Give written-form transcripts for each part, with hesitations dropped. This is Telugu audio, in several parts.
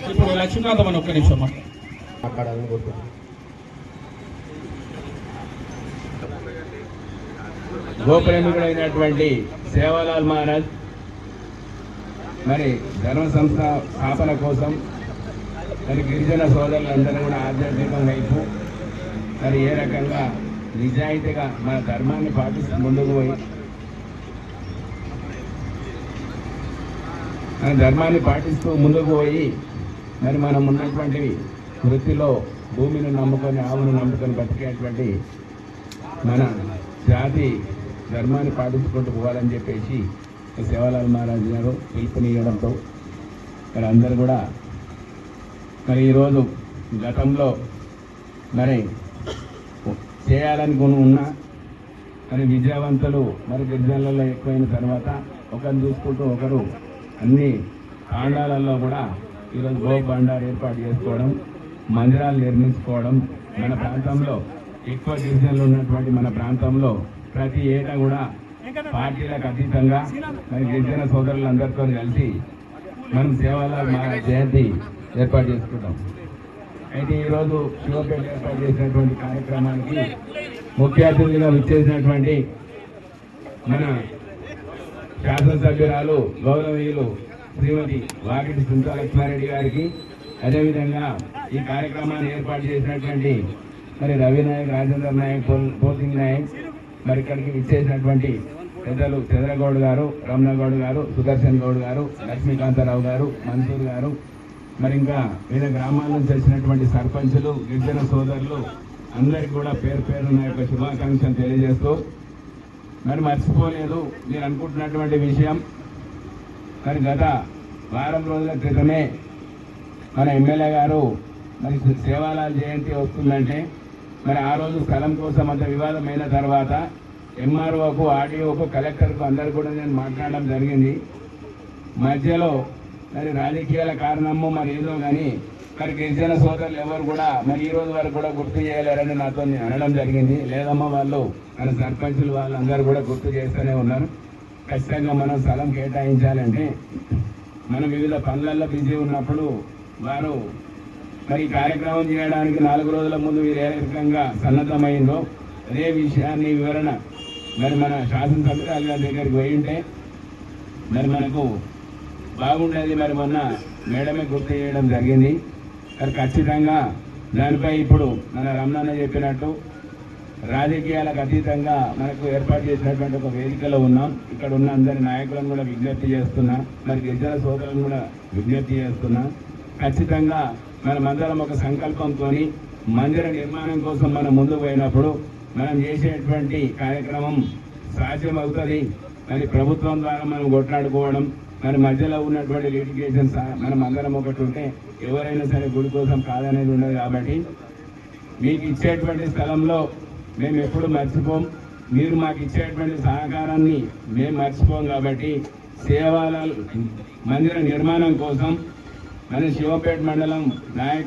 ఇప్పుడు లక్ష్మీకాంతం అని ఒక్క నిమిషం గోప్రేమికుడైనటువంటి సేవాలాల్ మహారాజ్ మరి ధర్మ సంస్థ స్థాపన కోసం మరి గిరిజన సోదరులందరూ కూడా ఆధ్యాత్మికం వైపు మరి ఏ రకంగా నిజాయితీగా మన ధర్మాన్ని పాటిస్తూ ముందుకు పోయి మన ధర్మాన్ని పాటిస్తూ ముందుకు పోయి మరి మనం ఉన్నటువంటి వృత్తిలో భూమిని నమ్ముకొని ఆవును నమ్ముకొని బతికేటువంటి మన జాతి ధర్మాన్ని పాటించుకుంటూ పోవాలని చెప్పేసి సేవాలాల్ మహారాజ్ గారు పిలుపునియడంతో మరి అందరూ కూడా మరి ఈరోజు గతంలో మరి చేయాలనుకుని ఉన్నా మరి విద్యావంతులు మరి గిరిజనులలో ఎక్కువైన తర్వాత ఒకరిని చూసుకుంటూ ఒకరు అన్ని కాండాలలో కూడా ఈరోజు గో బండారు ఏర్పాటు చేసుకోవడం, మందిరాలు నిర్మించుకోవడం, మన ప్రాంతంలో ఎక్కువ గిరిజనులు ఉన్నటువంటి మన ప్రాంతంలో ప్రతి ఏటా కూడా పార్టీలకు అతీతంగా మరి గిరిజన సోదరులందరితో కలిసి మనం సేవాలాల్ మహారాజ్ జయంతి ఏర్పాటు చేసుకుంటాం. అయితే ఈరోజు శివపేట ఏర్పాటు చేసినటువంటి కార్యక్రమానికి ముఖ్య అతిథిగా విచ్చేసినటువంటి మన శాసనసభ్యురాలు గౌరవీయులు శ్రీమతి వాకిటి సుంతా లక్ష్మారెడ్డి గారికి, అదేవిధంగా ఈ కార్యక్రమాన్ని ఏర్పాటు చేసినటువంటి మరి రవి నాయక్, రాజేంద్ర నాయక్, పోసింగ్ నాయక్, మరి ఇక్కడికి విచ్చేసినటువంటి పెద్దలు చంద్రగౌడ్ గారు, రమణగౌడ్ గారు, సుదర్శన్ గౌడ్ గారు, లక్ష్మీకాంతారావు గారు, మన్సూర్ గారు, మరి ఇంకా వివిధ గ్రామాల నుంచి వచ్చినటువంటి సర్పంచులు, గిరిజన సోదరులు అందరికీ కూడా పేరు పేరు నా యొక్క శుభాకాంక్షలు తెలియజేస్తూ మరి మర్చిపోలేదు మీరు అనుకుంటున్నటువంటి విషయం. మరి గత వారం రోజుల క్రితమే మన ఎమ్మెల్యే గారు మరి సేవాలాల్ జయంతి వస్తుందంటే మరి ఆ రోజు స్థలం కోసం అంత వివాదమైన తర్వాత ఎంఆర్ఓకు, ఆర్డీఓకు, కలెక్టర్కు అందరు కూడా నేను మాట్లాడడం జరిగింది. మధ్యలో మరి రాజకీయాల కారణము మరి ఏదో కానీ మరి గిరిజన సోదరులు ఎవరు కూడా మరి ఈ రోజు వరకు కూడా గుర్తు చేయలేరని నాతో అనడం జరిగింది. లేదమ్మా, వాళ్ళు మన సర్పంచులు వాళ్ళందరూ కూడా గుర్తు చేస్తూనే ఉన్నారు. ఖచ్చితంగా మనం స్థలం కేటాయించాలంటే మనం వివిధ పనులలో బిజీ ఉన్నప్పుడు వారు మరి కార్యక్రమం చేయడానికి 4 రోజుల ముందు మీరు ఏ రకంగా సన్నద్ధమైందో అదే విషయాన్ని వివరణ మరి మన శాసనసభ్యురాలు గారి దగ్గరికి పోయి ఉంటే మరి మనకు బాగుండేది. మరి మొన్న మేడమే గుర్తు చేయడం జరిగింది. మరి ఖచ్చితంగా దానిపై ఇప్పుడు మన రమణన్న చెప్పినట్టు రాజకీయాలకు అతీతంగా మనకు ఏర్పాటు చేసినటువంటి ఒక వేదికలో ఉన్నాం. ఇక్కడ ఉన్న అందరి నాయకులను కూడా విజ్ఞప్తి చేస్తున్నా, మరి గిరిజన సోదరులను కూడా విజ్ఞప్తి చేస్తున్నా. ఖచ్చితంగా మనమందరం ఒక సంకల్పంతో మందిర నిర్మాణం కోసం మనం ముందుకు పోయినప్పుడు మనం చేసేటువంటి కార్యక్రమం సాధ్యమవుతుంది. మరి ప్రభుత్వం ద్వారా మనం కొట్లాడుకోవడం, మరి మధ్యలో ఉన్నటువంటి లిటిగేషన్స్ మనం అందరం ఒకటి ఉంటే ఎవరైనా సరే గుడి కోసం కాదనేది ఉండదు. కాబట్టి మీకు ఇచ్చేటువంటి స్థలంలో మేము ఎప్పుడు మర్చిపోం, మీరు మాకు ఇచ్చేటువంటి సహకారాన్ని మేము మర్చిపోం. కాబట్టి సేవాలాల్ మందిర నిర్మాణం కోసం మన శివపేట మండలం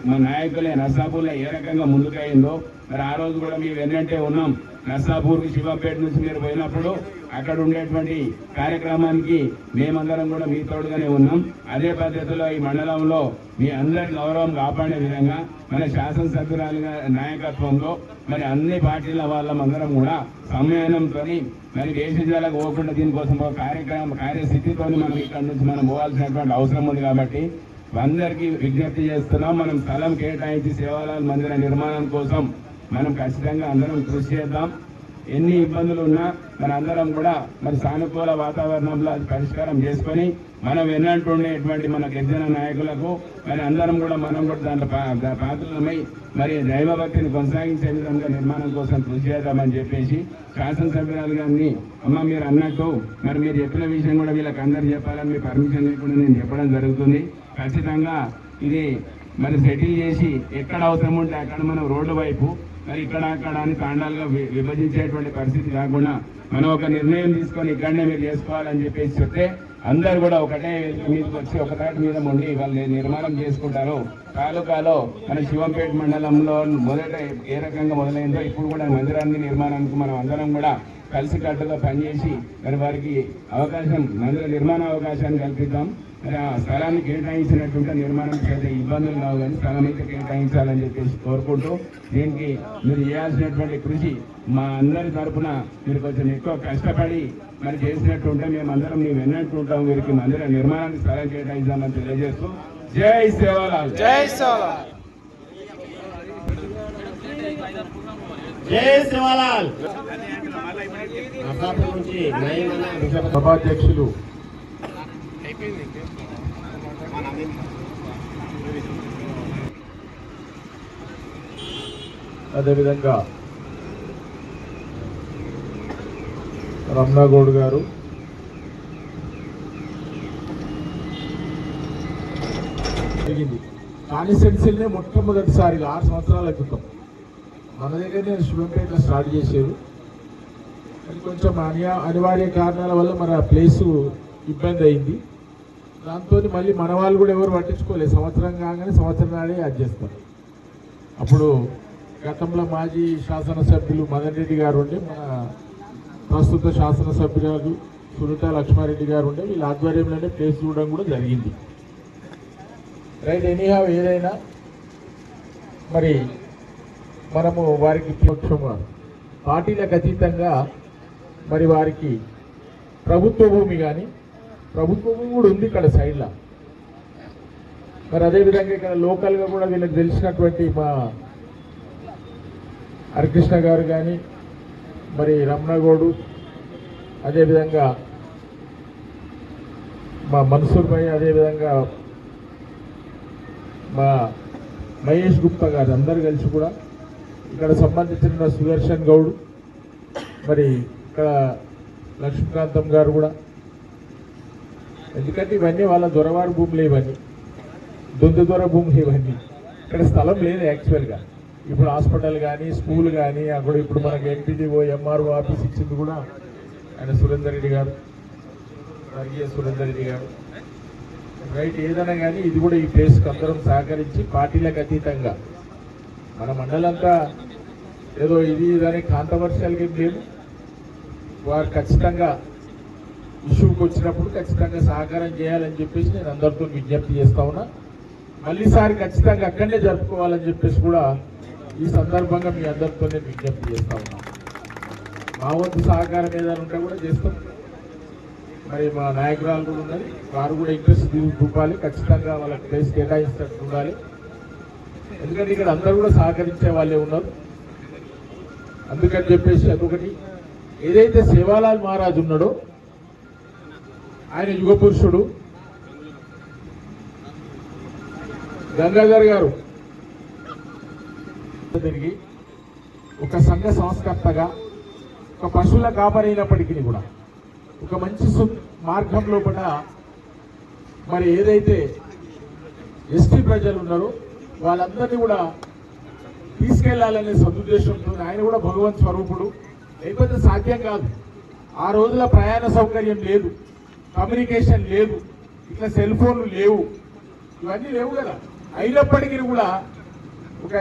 మన నాయకులే నర్సాపూర్లో ఏ రకంగా ముందుకయిందో మరి ఆ రోజు కూడా మేము వెన్నంటే ఉన్నాం. నర్సాపూర్కి శివపేట నుంచి మీరు పోయినప్పుడు అక్కడ ఉండేటువంటి కార్యక్రమానికి మేమందరం కూడా మీ తోడుగానే ఉన్నాం. అదే పద్ధతిలో ఈ మండలంలో మీ అందరి గౌరవం కాపాడే విధంగా మన శాసనసభ్యురాలుగా నాయకత్వంలో మరి అన్ని పార్టీల వాళ్ళందరం కూడా సమ్మేళనంతో మరి దేశజాలకు పోకుండా దీనికోసం ఒక కార్యస్థితితో మనం ఇక్కడ నుంచి మనం పోవాల్సినటువంటి అవసరం ఉంది. కాబట్టి అందరికీ విజ్ఞప్తి చేస్తున్నాం, మనం స్థలం కేటాయించి సేవాలాల్ మందిర నిర్మాణం కోసం మనం ఖచ్చితంగా అందరం కృషి చేద్దాం. ఎన్ని ఇబ్బందులు ఉన్నా మన అందరం కూడా మరి సానుకూల వాతావరణంలో అది పరిష్కారం చేసుకొని మనం ఎన్నంటుండేటువంటి మన గిరిజన నాయకులకు మరి అందరం కూడా మనం కూడా దాంట్లో పాత్రలమై మరి దైవభక్తిని కొనసాగించే విధంగా నిర్మాణం కోసం కృషి చేద్దామని చెప్పేసి శాసనసభ్యురాలు గారిని అమ్మ మీరు అన్నట్టు మరి మీరు చెప్పిన విషయం కూడా వీళ్ళకి అందరు చెప్పాలని మీ పర్మిషన్ లేకుండా నేను చెప్పడం జరుగుతుంది. ఖచ్చితంగా ఇది మరి సెటిల్ చేసి ఎక్కడ అవసరం ఉంటే అక్కడ మనం రోడ్డు వైపు మరి ఇక్కడ అక్కడ అని తాండాలుగా విభజించేటువంటి పరిస్థితి కాకుండా మనం ఒక నిర్ణయం తీసుకొని ఇక్కడనే మీరు చేసుకోవాలని చెప్పేసి చెప్తే అందరు కూడా ఒకటే మీదకి వచ్చి ఒక తాటి మీద ఉండి వాళ్ళు నిర్మాణం చేసుకుంటారు. తాలూకాలో మన శివంపేట మండలంలో మొదట ఏ రకంగా మొదలైందో ఇప్పుడు కూడా మందిరాన్ని నిర్మాణానికి మనం అందరం కూడా కలిసికట్టుగా పనిచేసి మరి వారికి అవకాశం మందిర నిర్మాణ అవకాశాన్ని కల్పిద్దాం. మరి ఆ స్థలాన్ని కేటాయించినట్టుంటే నిర్మాణం చేసే ఇబ్బందులు కావు, కానీ స్థలం అయితే కేటాయించాలని చెప్పేసి కోరుకుంటూ దీనికి మీరు చేయాల్సినటువంటి కృషి మా అందరి తరఫున మీరు కొంచెం ఎక్కువ కష్టపడి మరి చేసినట్టుంటే మేమందరం మేము విన్నట్టుంటాం. వీరికి మందిర నిర్మాణానికి స్థలం కేటాయిద్దామని తెలియజేస్తూ జై సేవాలాల్. జై సేవాలాల్. జై సేవాలాల్. సభాధ్యక్షులు అదేవిధంగా రమణగౌడ్ గారు, జరిగింది కాన్స్టిట్యున్సీనే మొట్టమొదటిసారిగా 6 సంవత్సరాల క్రితం మన దగ్గరనే శివంపేట స్టార్ట్ చేశారు. అది కొంచెం అనివార్య కారణాల వల్ల మన ప్లేసు ఇబ్బంది అయింది. దాంతో మళ్ళీ మన వాళ్ళు కూడా ఎవరు పట్టించుకోలేదు. సంవత్సరం కాగానే సంవత్సరం నాడే యాడ్ చేస్తారు. అప్పుడు గతంలో మాజీ శాసనసభ్యులు మదన్ రెడ్డి గారు ఉండే, మన ప్రస్తుత శాసనసభ్యురాలు సునీత లక్ష్మారెడ్డి గారు ఉండే, వీళ్ళ ఆధ్వర్యంలోనే ప్లేస్ చూడడం కూడా జరిగింది. రైట్, ఎనీహావ్ ఏదైనా మరి మనము వారికి పక్షంగా పార్టీలకు అతీతంగా మరి వారికి ప్రభుత్వ భూమి కానీ, ప్రభుత్వ భూమి కూడా ఉంది ఇక్కడ సైడ్లో. మరి అదేవిధంగా ఇక్కడ లోకల్గా కూడా వీళ్ళకి తెలిసినటువంటి మా హరికృష్ణ గారు కానీ, మరి రమణగౌడు, అదేవిధంగా మా మన్సూర్ భాయ్, అదేవిధంగా మా మహేష్ గుప్తా గారు అందరు కలిసి కూడా ఇక్కడ సంబంధించిన సుదర్శన్ గౌడ్, మరి ఇక్కడ లక్ష్మీకాంతం గారు కూడా, ఎందుకంటే ఇవన్నీ వాళ్ళ దొరవారి భూములు, ఇవన్నీ దొర భూములు, ఇవన్నీ ఇక్కడ స్థలం లేదు యాక్చువల్గా. ఇప్పుడు హాస్పిటల్ కానీ, స్కూల్ కానీ, అక్కడ ఇప్పుడు మనకి ఎంపీడీఓ ఎంఆర్ఓ ఆఫీస్ ఇచ్చింది కూడా ఆయన సురేందర్ రెడ్డి గారు, స్వర్గీయ సురేందర్ రెడ్డి గారు. రైట్, ఏదైనా కానీ ఇది కూడా ఈ ప్లేస్కి అందరం సహకరించి పార్టీలకు అతీతంగా మన మండలంతా ఏదో ఇది ఇదని కాంట్రవర్షియల్గా ఏం లేవు. వారు ఖచ్చితంగా ఇష్యూకి వచ్చినప్పుడు ఖచ్చితంగా సహకారం చేయాలని చెప్పేసి నేను అందరితో విజ్ఞప్తి చేస్తా ఉన్నా. మళ్ళీసారి ఖచ్చితంగా అక్కడనే జరుపుకోవాలని చెప్పేసి కూడా ఈ సందర్భంగా మీ అందరితో నేను విజ్ఞప్తి చేస్తా ఉన్నా. మా వంతు సహకారం ఏదైనా ఉంటే కూడా చేస్తాం. మరి మా నాయకురాలు కూడా ఉన్నది, వారు కూడా ఇంట్రెస్ట్ చూపాలి, ఖచ్చితంగా వాళ్ళకి ప్లేస్ కేటాయిస్తూ ఉండాలి. ఎందుకంటే ఇక్కడ అందరూ కూడా సహకరించే వాళ్ళే ఉన్నారు. అందుకని చెప్పేసి అదొకటి. ఏదైతే సేవాలాల్ మహారాజ్ ఉన్నాడో ఆయన యుగ పురుషుడు. గంగాధర్ గారు తిరిగి ఒక సంఘ సంస్కర్తగా, ఒక పశువుల కాపరైనప్పటికీ కూడా ఒక మంచి మార్గం లోపల మరి ఏదైతే ఎస్టీ ప్రజలు ఉన్నారో వాళ్ళందరినీ కూడా తీసుకెళ్లాలనే సదుద్దేశంతో ఆయన కూడా భగవంత్ స్వరూపుడు. లేకపోతే సాధ్యం కాదు. ఆ రోజుల ప్రయాణ సౌకర్యం లేదు, కమ్యూనికేషన్ లేదు, ఇట్లా సెల్ ఫోన్లు లేవు, ఇవన్నీ లేవు కదా. అయినప్పటికీ కూడా ఒక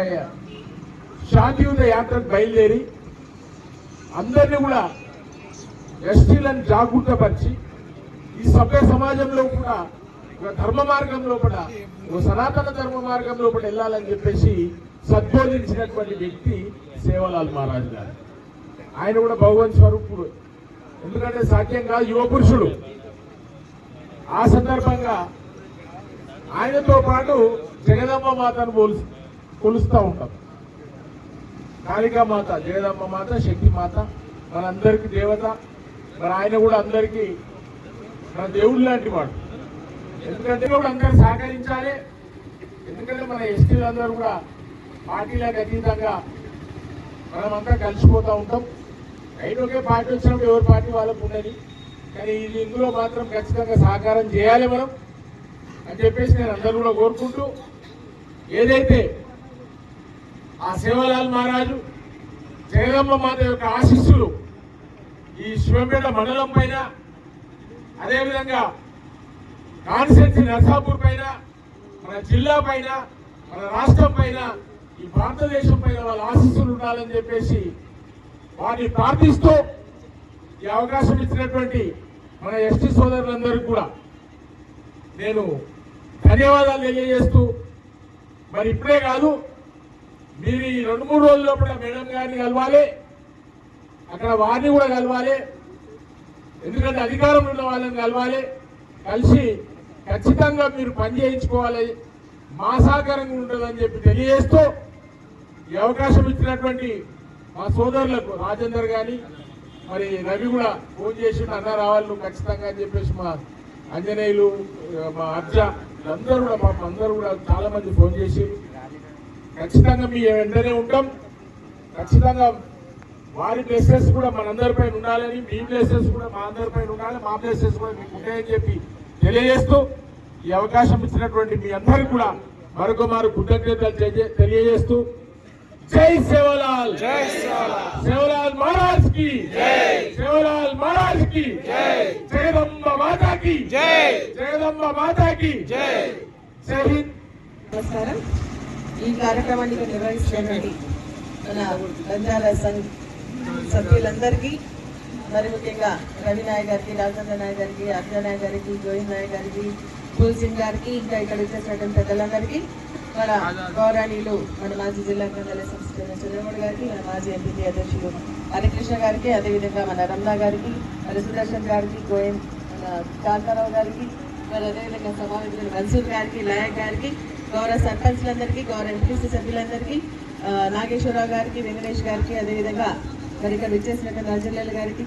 శాంతియుత యాత్రకు బయలుదేరి అందరినీ కూడా ఎస్టీలను జాగృతపరిచి ఈ సభ్య సమాజంలో కూడా ఒక ధర్మ మార్గం లోపల, ఒక సనాతన ధర్మ మార్గం లోపల వెళ్ళాలని చెప్పేసి సద్బోధించినటువంటి వ్యక్తి సేవాలాల్ మహారాజ్ గారు. ఆయన కూడా భగవంత్ స్వరూపుడు. ఎందుకంటే సాధ్యం కాదు, యువ పురుషుడు. ఆ సందర్భంగా ఆయనతో పాటు జగదమ్మ మాతను కొలుస్తూ ఉంటాం. కాళికామాత, జగదమ్మ మాత, శక్తి మాత మనందరికీ దేవత. మరి ఆయన కూడా అందరికీ మన దేవుడు లాంటి వాడు. ఎందుకంటే కూడా అందరూ సహకరించాలి. ఎందుకంటే మన ఎస్టీలందరూ కూడా పార్టీలకు అతీతంగా మనమంతా కలిసిపోతూ ఉంటాం. రైట్, ఒకే పార్టీ వచ్చినప్పుడు ఎవరి పార్టీ వాళ్ళకు ఉన్నది, కానీ ఇది ఇందులో మాత్రం ఖచ్చితంగా సహకారం చేయాలి మనం అని చెప్పేసి నేను అందరూ కూడా కోరుకుంటూ, ఏదైతే ఆ సేవాలాల్ మహారాజు జగదమ్మ మాత యొక్క ఆశీస్సులు ఈ శివంపేట మండలం పైన, అదేవిధంగా కాన్స్టిట్యున్సీ నర్సాపూర్ పైన, మన జిల్లా పైన, మన రాష్ట్రం పైన, ఈ భారతదేశం పైన వాళ్ళ ఆశీస్సులు ఉండాలని చెప్పేసి వారిని ప్రార్థిస్తూ ఈ అవకాశం ఇచ్చినటువంటి మన ఎస్టీ సోదరులందరికీ కూడా నేను ధన్యవాదాలు తెలియజేస్తూ, మరి ఇప్పుడే కాదు, మీరు ఈ 2-3 రోజుల లోపల మేడం గారిని కలవాలి, అక్కడ వారిని కూడా కలవాలి. ఎందుకంటే అధికారం ఉన్న వాళ్ళని కలవాలి, కలిసి ఖచ్చితంగా మీరు పని చేయించుకోవాలి, మా సహకారంగా ఉంటుందని చెప్పి తెలియజేస్తూ, ఈ అవకాశం ఇచ్చినటువంటి మా సోదరులకు రాజేందర్ గాని మరి రవి కూడా ఫోన్ చేసి అన్న రావాలి నువ్వు ఖచ్చితంగా అని చెప్పేసి, మా ఆంజనేయులు, మా అర్జ అందరూ కూడా పాపం అందరూ కూడా చాలా మంది ఫోన్ చేసి ఖచ్చితంగా మీ వెంటనే ఉంటాం, ఖచ్చితంగా వారి ప్లేసెస్ కూడా మనందరిపైన ఉండాలని, మీ ప్లేసెస్ కూడా మా అందరిపైన ఉండాలి, మా ప్లేసెస్ కూడా మీకు ఉంటాయని చెప్పి తెలియజేస్తూ, ఈ అవకాశం ఇచ్చినటువంటి మీ అందరికీ కూడా మరొక మారు కృతజ్ఞతలు తెలియజేస్తూ, జై సేవలాల్, జై సేవలాల్ మహారాజ్ కి జై, సేవలాల్ మహారాజ్ కి జై, జగదంబ మాతా కి జై, జగదంబ మాతా కి జై. జై హింద్. నమస్కారం. ఈ కార్యక్రమాన్ని నిర్వహిస్తున్నటువంటి మన బంజారా సంఘ్ సభ్యులందరికీ, మరి ముఖ్యంగా రవి నాయక్ గారికి, రాజేంద్ర నాయక్ గారికి, అర్జున్ నాయక్ గారికి, గోవింద్ నాయక్ గారికి, ఫుల్ సింగ్ గారికి, ఇంకా ఇక్కడ వచ్చేసినటువంటి పెద్దలందరికీ, మన గౌరవనీయులు మన మాజీ జిల్లా కేంద్ర సంస్థ చంద్రమౌళి గారికి, మన మాజీ ఎంపీ అధ్యక్షులు హరికృష్ణ గారికి, అదేవిధంగా మన రమణ గారికి, మరి సుదర్శన్ గారికి, గోవింద్ మన కాంతారావు గారికి, మరి అదేవిధంగా సమావేశులు మన్సూర్ గారికి, నాయక్ గారికి, గౌరవ సర్పంచ్లందరికీ, గౌరవ ఎంపీసీ సభ్యులందరికీ, నాగేశ్వరరావు గారికి, వెంకటేష్ గారికి, అదేవిధంగా మరి ఇక్కడ విచ్చేసినటువంటి రాజల్లాల్ గారికి,